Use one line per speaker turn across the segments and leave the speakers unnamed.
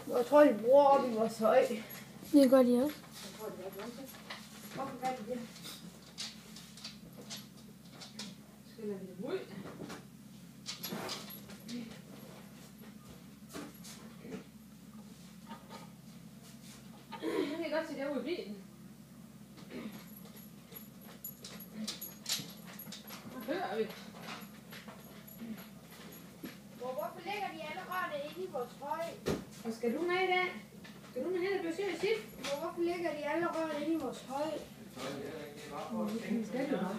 Jeg tror, de bruger op i vores høj.
Det gør de også.
Hvorfor gør de det? Skiller vi det ud? Jeg kan godt se derude i bilen. Hvad hører vi?
Hvorfor lægger de alle rørene inde i vores høj?
Og skal du med i dag? Skal du med hen og besøge sit?
Hvorfor lægger de alle rørene inde i vores høj?
Skal du nok?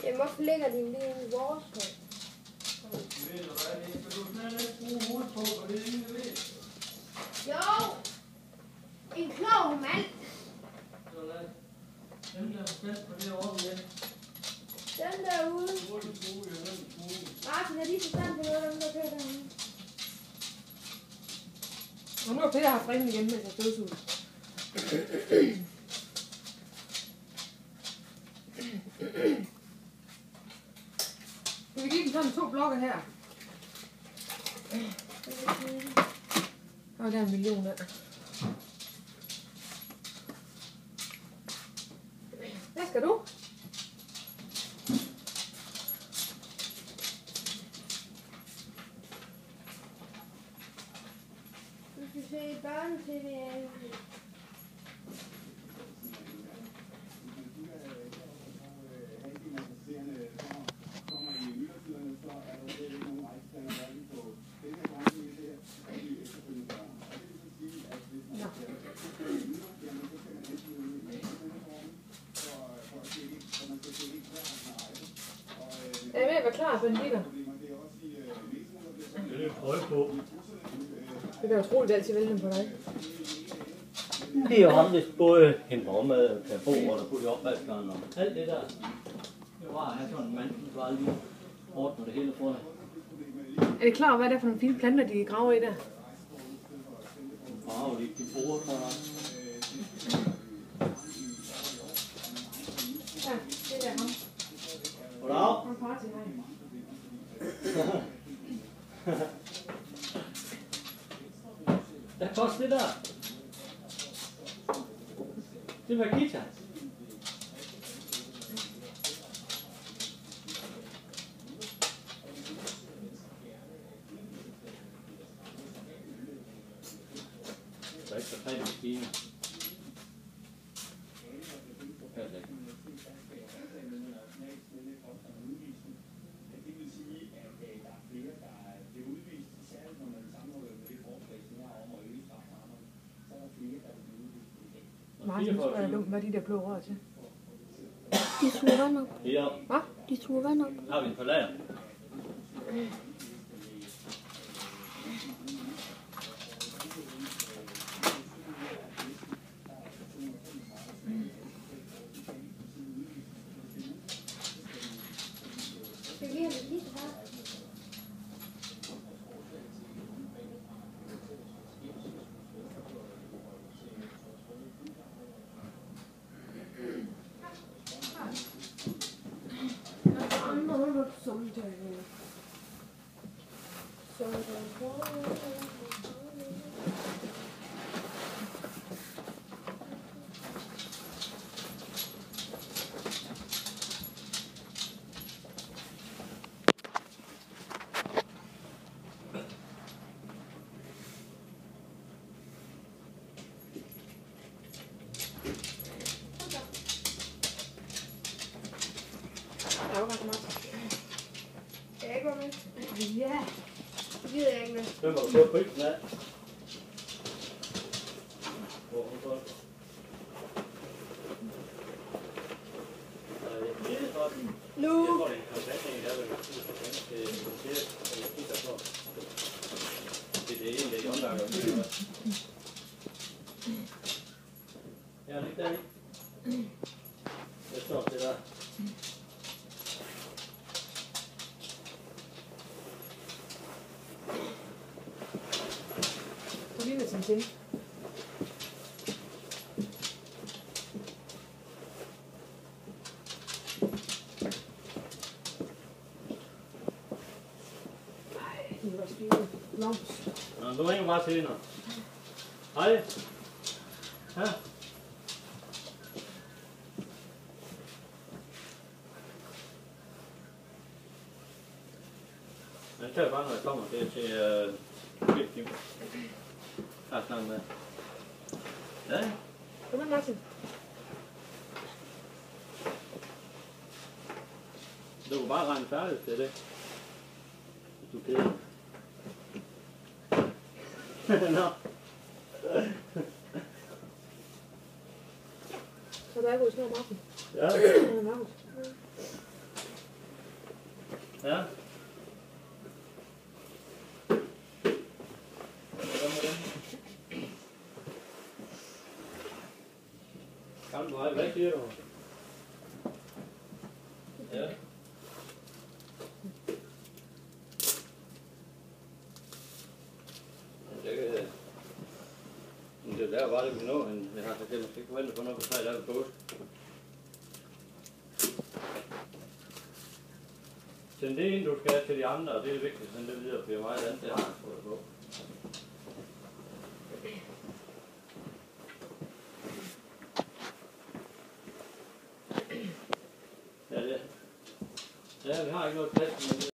Jamen, hvorfor lægger de dem lige inde i vores høj? Jo! En klog mand! Den derude. Martin, er de forstand på noget, dem der kører derude?
Og nu har Peter haft ringen igen, mens jeg støvsuger. Skal vi give dem sådan 2 blokke her? Og der er 1 million af. Hvad skal du?
Du skal se børne-tv.
Er I ved at være klar, banditter?
Det er prøve på.
Det er utroligt altid vælge på dig.
Det er jo ham, hvis både hente morgenmad, kan bo, og der putte i opvaskeren og alt det der. Det var at have sådan en mand, som bare lige ordner det hele for dig.
Er I klar over, hvad det er for nogle fine planter, de graver i der?
Wow, de bruger for dig.
Ja, det er ham.
Goddag.
Han party her.
Hvad koster det der? Det var guitar. Det er ikke så fat i maskiner.
Martin, så er jeg dumt, hvad de der blå rør til.
De suger vand op.
Ja,
Hvad?
De suger vand op.
har vi en på lager.
Skal vi have det lige her? Skal jeg ikke være med?
Ja.
Det gider jeg ikke med.
Hvem har du fået prisen af?
Nu!
Ja, lige der. Jeg står til der.
Du ligner sådan ting. Blomst.
Nå, du ringer bare til hende. Hej. Ja. Jeg tager bare, når jeg kommer til Kim. Jeg har snakket med. Ja.
Kom med, Martin.
Du kan bare regne færdigt til det. Hvis du keder. Nå.
Så der er god snor, Martin.
Ja.
Ja, Markus.
Ja. Kan du have, hvad siger du? Ja. Det er der bare det vi nå, men jeg har måske ikke forventet på noget på 3 dage på påske. Send det ind, du skal have til de andre, og det er det vigtigt, send det videre, for det er meget andet, det har jeg fået på. Ja, vi har ikke noget plads, men